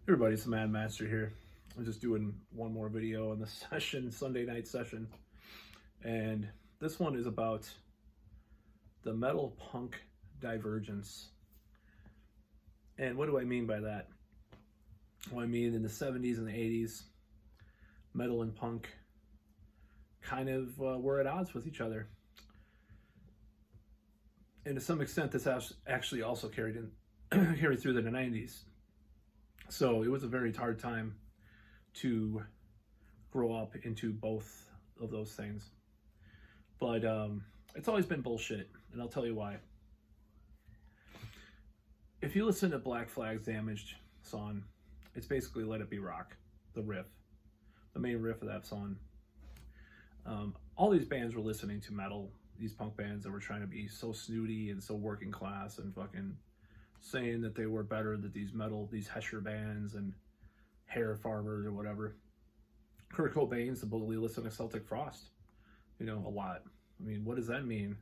Everybody, it's the Mad Master here. I'm just doing one more video on the session, Sunday night session. And this one is about the metal punk divergence. And what do I mean by that? Well, I mean in the 70s and the 80s, metal and punk kind of were at odds with each other. And to some extent, this actually also carried through the 90s. So it was a very hard time to grow up into both of those things. But it's always been bullshit, and I'll tell you why. If you listen to Black Flag's Damaged song, it's basically Let It Be Rock, the riff, the main riff of that song. All these bands were listening to metal, these punk bands that were trying to be so snooty and so working class and fucking saying that they were better than these Hesher bands and hair farmers or whatever. Kurt Cobain supposedly listened to Celtic Frost, a lot. I mean, what does that mean?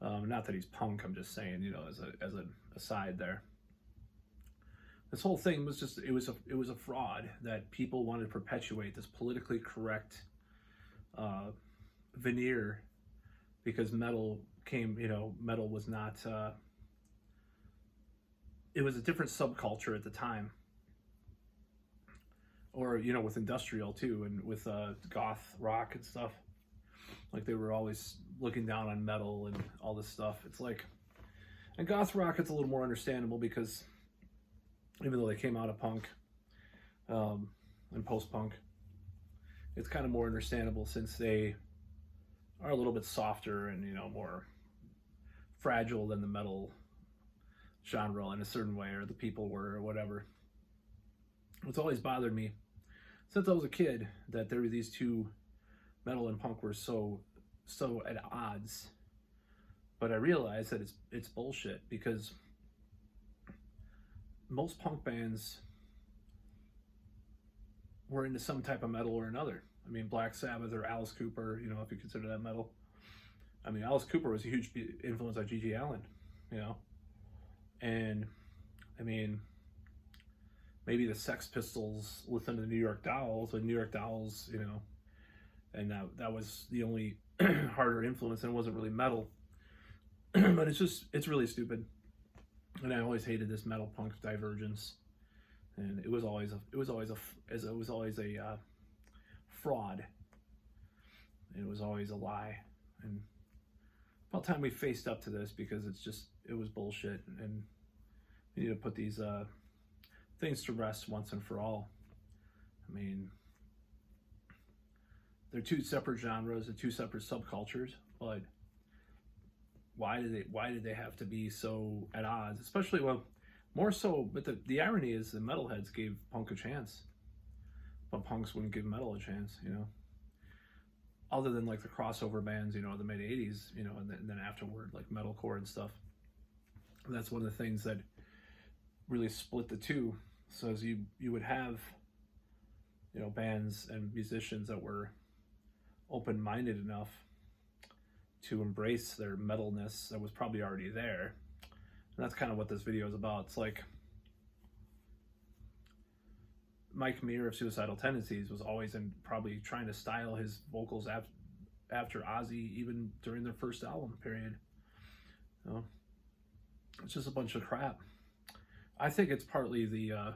Not that he's punk, I'm just saying, as an aside there. This whole thing was just, it was a fraud that people wanted to perpetuate this politically correct veneer because metal was not, it was a different subculture at the time. Or, with industrial too, and with goth rock and stuff. Like they were always looking down on metal and all this stuff. It's like, and goth rock, it's a little more understandable because even though they came out of punk and post-punk, it's kind of more understandable since they are a little bit softer and, more fragile than the metal genre in a certain way, or the people were, or whatever. It's always bothered me since I was a kid that there were these two, metal and punk, were so at odds. But I realized that it's bullshit because most punk bands were into some type of metal or another. I mean, Black Sabbath or Alice Cooper, if you consider that metal. I mean, Alice Cooper was a huge influence on G.G. Allin, And, I mean, maybe the Sex Pistols listened to the New York Dolls, and that was the only harder influence, and it wasn't really metal. But it's really stupid. And I always hated this metal punk divergence. And it was always a fraud. It was always a lie. And about time we faced up to this, because it was bullshit, and we need to put these things to rest once and for all. I mean, they're two separate genres, they're two separate subcultures, but why did they have to be so at odds? Especially, well, more so, but the irony is the metalheads gave punk a chance, but punks wouldn't give metal a chance, other than like the crossover bands, the mid 80s, and then afterward, like metalcore and stuff. And that's one of the things that really split the two. So as you would have, bands and musicians that were open-minded enough to embrace their metalness that was probably already there. And that's kind of what this video is about. It's like Mike Muir of Suicidal Tendencies was always probably trying to style his vocals after Ozzy, even during their first album period. It's just a bunch of crap. I think it's partly the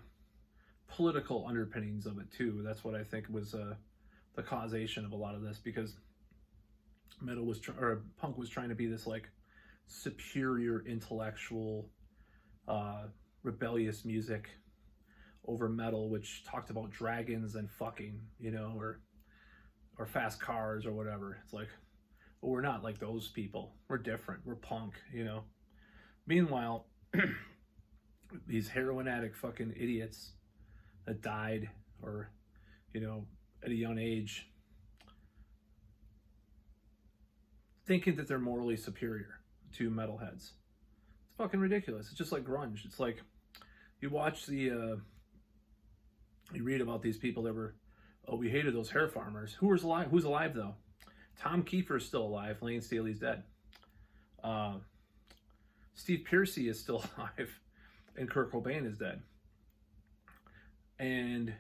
political underpinnings of it too. That's what I think was the causation of a lot of this, because punk was trying to be this like superior intellectual, rebellious music over metal, which talked about dragons and fucking, or fast cars or whatever. It's like, well, we're not like those people. We're different. We're punk, Meanwhile, these heroin addict fucking idiots that died, or, at a young age, thinking that they're morally superior to metalheads. It's fucking ridiculous. It's just like grunge. It's like you watch you read about these people that were, we hated those hair farmers. Who's alive though? Tom Kiefer's still alive. Lane Staley's dead. Steve Piercy is still alive, and Kurt Cobain is dead. And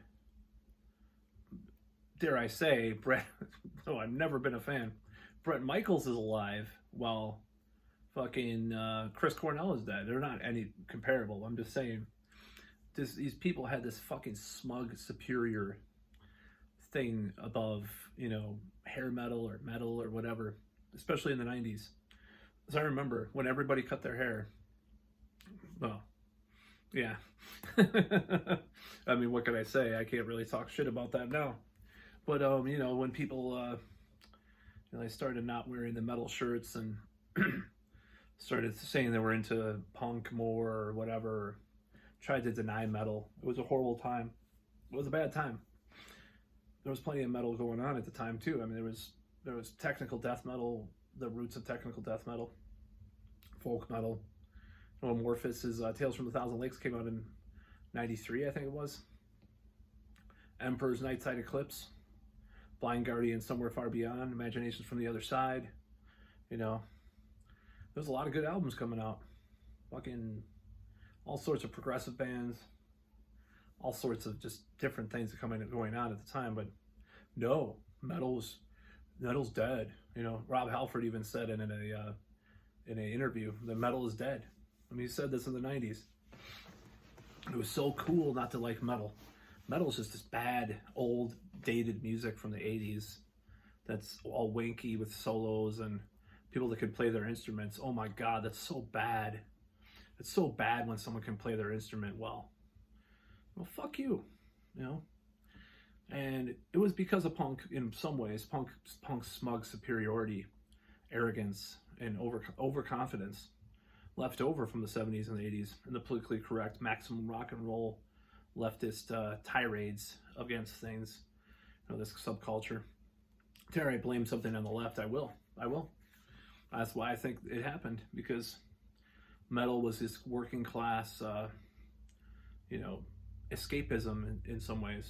dare I say, Brett, no, I've never been a fan. Brett Michaels is alive while fucking Chris Cornell is dead. They're not any comparable. I'm just saying, these people had this fucking smug, superior thing above, you know, hair metal or whatever, especially in the 90s. So I remember when everybody cut their hair. Well, yeah. I mean, what can I say? I can't really talk shit about that now. But you know, when people you know, they started not wearing the metal shirts and started saying they were into punk more or whatever, tried to deny metal. It was a horrible time. It was a bad time. There was plenty of metal going on at the time too. I mean, there was technical death metal, the roots of technical death metal, folk metal. Amorphous' Tales from the Thousand Lakes came out in '93, I think it was. Emperor's Nightside Eclipse, Blind Guardian, Somewhere Far Beyond, Imaginations from the Other Side. You know, there's a lot of good albums coming out. Fucking all sorts of progressive bands, all sorts of just different things going on at the time. But no, metal's dead. You know, Rob Halford even said in an interview that metal is dead. I mean, he said this in the 90s. It was so cool not to like metal. Metal is just this bad, old, dated music from the 80s that's all wanky with solos and people that could play their instruments. Oh my God, that's so bad. It's so bad when someone can play their instrument well. Well, fuck you, you know? And it was because of punk, in some ways, punk's smug superiority, arrogance, and overconfidence left over from the 70s and the 80s, and the politically correct maximum rock and roll leftist tirades against things, you know, this subculture. Dare I blame something on the left? I will. That's why I think it happened, because metal was this working class, you know, escapism in some ways.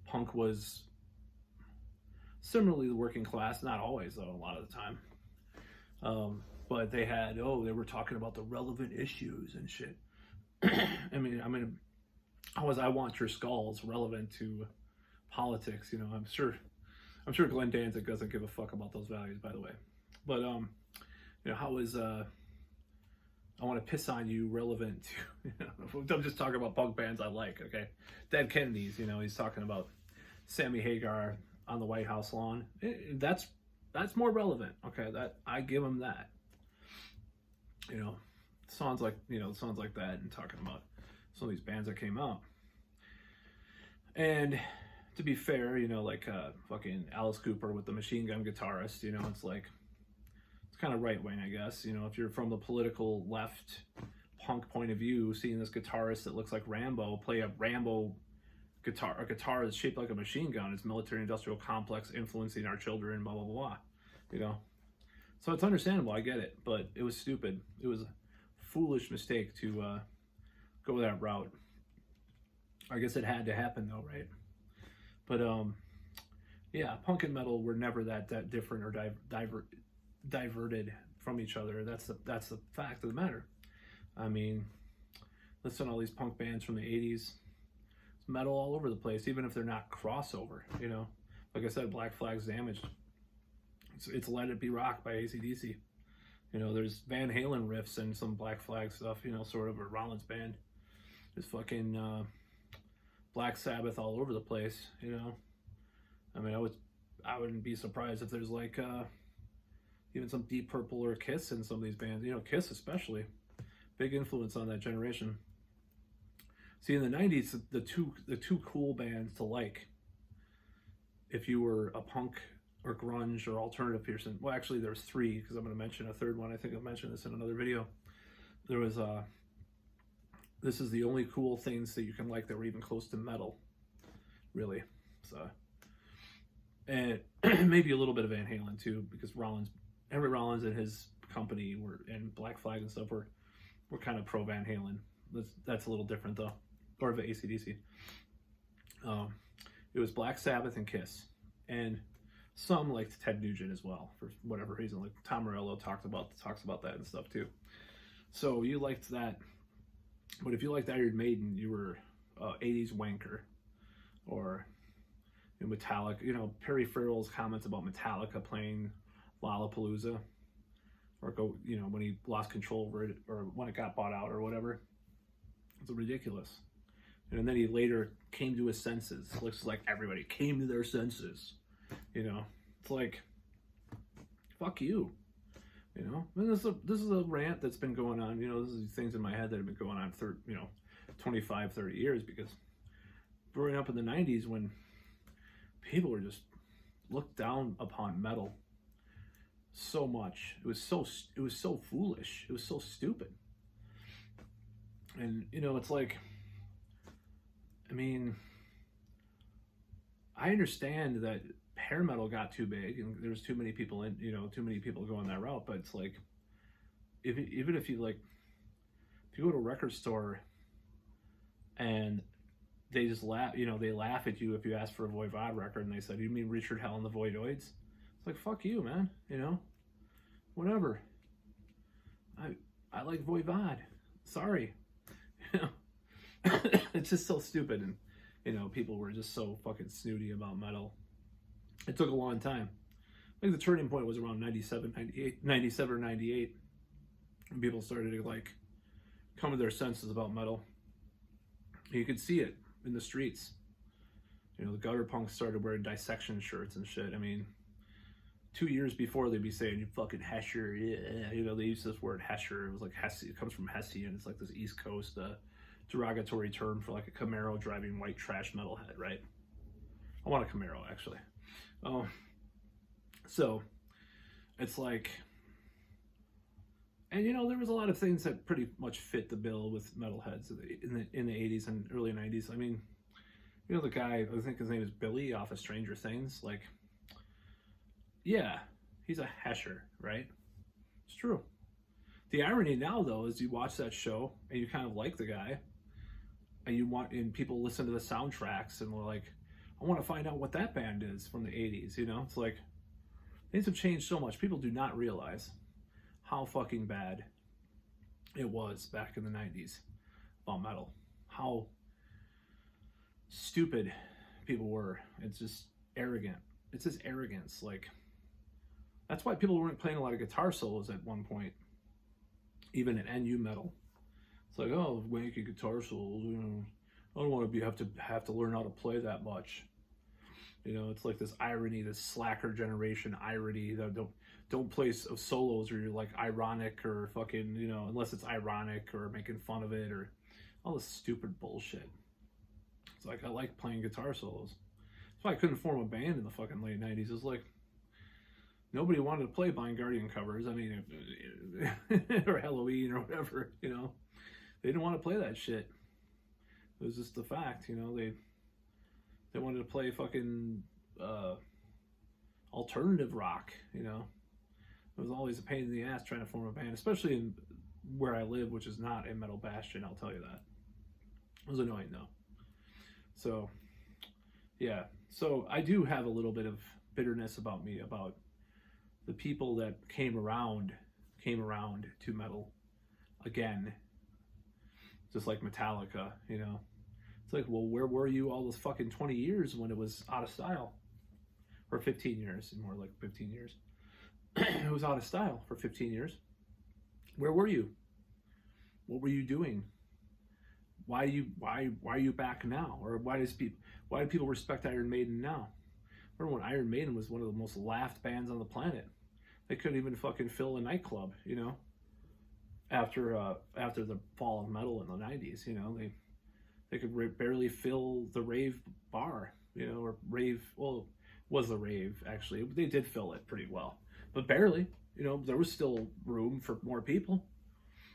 Punk was similarly the working class, not always though, a lot of the time. But they they were talking about the relevant issues and shit. I mean, how was I Want Your Skulls relevant to politics? You know, I'm sure Glenn Danzig doesn't give a fuck about those values, by the way. But you know, how is I Want to Piss on You relevant to, you know, I'm just talking about punk bands I like, okay? Dead Kennedys, you know, he's talking about Sammy Hagar on the White House lawn. That's more relevant, okay? That I give him that. You know, songs like that, and talking about some of these bands that came out. And to be fair, you know, like fucking Alice Cooper with the Machine Gun Guitarist, you know, it's like, it's kind of right wing, I guess. You know, if you're from the political left punk point of view, seeing this guitarist that looks like Rambo play a Rambo guitar, a guitar that's shaped like a machine gun, it's military industrial complex influencing our children, blah, blah, blah, you know. So it's understandable, I get it, but it was stupid. It was a foolish mistake to go that route. I guess it had to happen though, right? But yeah, punk and metal were never that different or diverted from each other. That's the fact of the matter. I mean, listen to all these punk bands from the 80s. It's metal all over the place, even if they're not crossover, you know. Like I said, Black Flag's Damaged. It's Let It Be Rock by AC/DC. You know, there's Van Halen riffs and some Black Flag stuff, you know, sort of a Rollins band. There's fucking Black Sabbath all over the place, you know. I mean, I wouldn't be surprised if there's like even some Deep Purple or Kiss in some of these bands. You know, Kiss especially, big influence on that generation. See, in the 90s, the two cool bands to like, if you were a punk or grunge or alternative person. Well, actually, there's three, because I'm going to mention a third one. I think I've mentioned this in another video. There was this is the only cool things that you can like that were even close to metal, really. So, and maybe a little bit of Van Halen too, because Henry Rollins and his company and Black Flag and stuff were kind of pro Van Halen. That's a little different though, or of AC/DC. It was Black Sabbath and Kiss, and some liked Ted Nugent as well for whatever reason. Like Tom Morello talks about that and stuff too. So you liked that, but if you liked Iron Maiden, you were 80s wanker. or Metallica. Perry Farrell's comments about Metallica playing Lollapalooza, or when he lost control over it, or when it got bought out, or whatever. It's ridiculous. And then he later came to his senses. It looks like everybody came to their senses. It's like, fuck you. And this is a rant that's been going on. This is things in my head that have been going on for 25, 30 years, because growing up in the 90's, when people were just looked down upon metal so much, it was so foolish, it was so stupid. And it's like, I understand that hair metal got too big and there's too many people going that route, but it's like, even if you go to a record store and they just laugh, they laugh at you if you ask for a Voivod record and they said, "You mean Richard Hell and the Voidoids?" It's like, fuck you, man. Whatever. I like Voivod. Sorry. It's just so stupid. And people were just so fucking snooty about metal. It took a long time. I think the turning point was around 97 or 98, when people started to come to their senses about metal. You could see it in the streets. The gutter punks started wearing dissection shirts and shit. 2 years before, they'd be saying, "You fucking Hesher." Yeah. They used this word Hesher. It was like Hesse. It comes from Hessian. It's like this East Coast derogatory term for a Camaro driving white trash metalhead, right? I want a Camaro, actually. So it's like, and there was a lot of things that pretty much fit the bill with metalheads in the 80s and early 90s. The guy, I think his name is Billy off of Stranger Things. Yeah, he's a Hesher, right? It's true. The irony now, though, is you watch that show and you kind of like the guy, and people listen to the soundtracks and we're like, I want to find out what that band is from the 80s. It's like, things have changed so much. People do not realize how fucking bad it was back in the 90s about metal. How stupid people were. It's just arrogant. It's just arrogance. That's why people weren't playing a lot of guitar solos at one point, even in NU metal. It's like, oh, wanky guitar solos. I don't want to have to learn how to play that much. It's like this irony, this slacker generation irony that don't play solos, or you're ironic, or fucking, unless it's ironic or making fun of it, or all this stupid bullshit. It's like, I like playing guitar solos. That's why I couldn't form a band in the fucking late 90s. It's like, nobody wanted to play Blind Guardian covers. Or Halloween or whatever, They didn't want to play that shit. It was just the fact, they wanted to play fucking alternative rock, It was always a pain in the ass trying to form a band, especially in where I live, which is not a metal bastion, I'll tell you that. It was annoying, though. So, yeah. So I do have a little bit of bitterness about the people that came around to metal again, just like Metallica, It's like, well, where were you all those fucking 20 years when it was out of style? Or 15 years, more like 15 years. It was out of style for 15 years. Where were you? What were you doing? Why are you back now? Or why do people respect Iron Maiden now? Remember when Iron Maiden was one of the most laughed bands on the planet? They couldn't even fucking fill a nightclub, after the fall of metal in the 90s, they could barely fill the rave bar, or rave. Well, it was the rave, actually. They did fill it pretty well, but barely. There was still room for more people.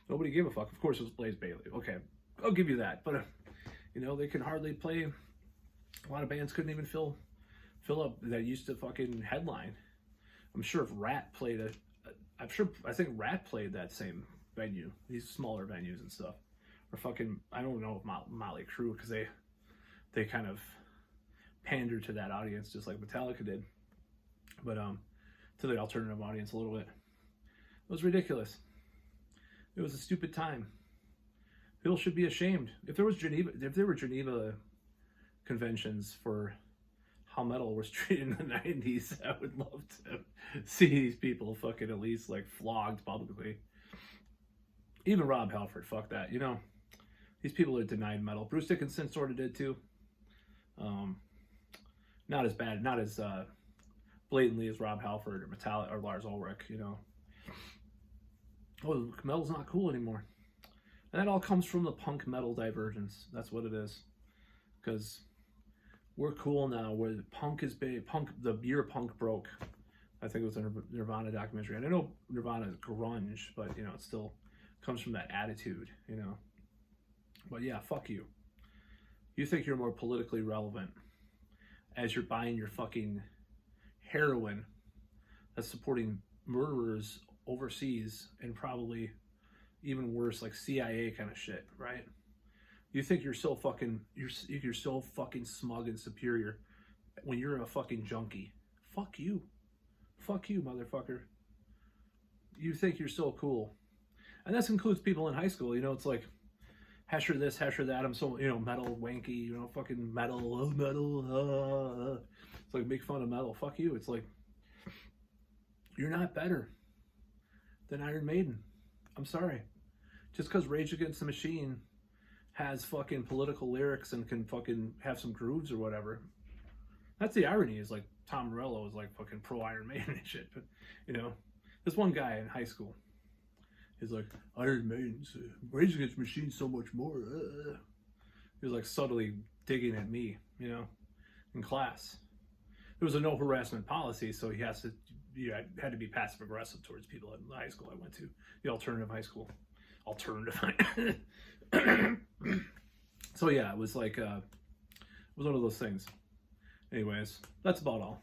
Nobody gave a fuck. Of course, it was Blaze Bayley. Okay, I'll give you that. But they could hardly play. A lot of bands couldn't even fill up that used to fucking headline. I'm sure if Rat played I think Rat played that same venue, these smaller venues and stuff. Or fucking, I don't know if Motley Crue, because they kind of pander to that audience just like Metallica did, but to the alternative audience a little bit. It was ridiculous. It was a stupid time. People should be ashamed. If there were Geneva conventions for how metal was treated in the 90s. I would love to see these people fucking at least like flogged publicly. Even Rob Halford, fuck that. You know, these people are denied metal. Bruce Dickinson sort of did too. Not as bad, not as blatantly as Rob Halford or Metallica or Lars Ulrich, you know. Oh, metal's not cool anymore. And that all comes from the punk metal divergence. That's what it is. Because we're cool now, where the punk is big. Punk, the year punk broke. I think it was a Nirvana documentary. And I know Nirvana is grunge, but, you know, it still comes from that attitude, you know. But yeah, fuck you. You think you're more politically relevant as you're buying your fucking heroin that's supporting murderers overseas and probably even worse, like CIA kind of shit, right? You think you're so fucking, you're so fucking smug and superior when you're a fucking junkie. Fuck you. Fuck you, motherfucker. You think you're so cool. And this includes people in high school, you know, it's like, Hesher this, Hesher that, I'm so, you know, metal, wanky, you know, fucking metal, oh, metal, It's like, make fun of metal. Fuck you. It's like, you're not better than Iron Maiden. I'm sorry. Just because Rage Against the Machine has fucking political lyrics and can fucking have some grooves or whatever. That's the irony, is like, Tom Morello is like fucking pro Iron Maiden and shit. But, you know, this one guy in high school, he's like, Iron Maiden's Rage Against the Machine so much more. He was like subtly digging at me, you know, in class. There was a no harassment policy, so he has to, had to be passive aggressive towards people in the high school I went to, the alternative high school. So yeah, it was like, it was one of those things. Anyways, that's about all.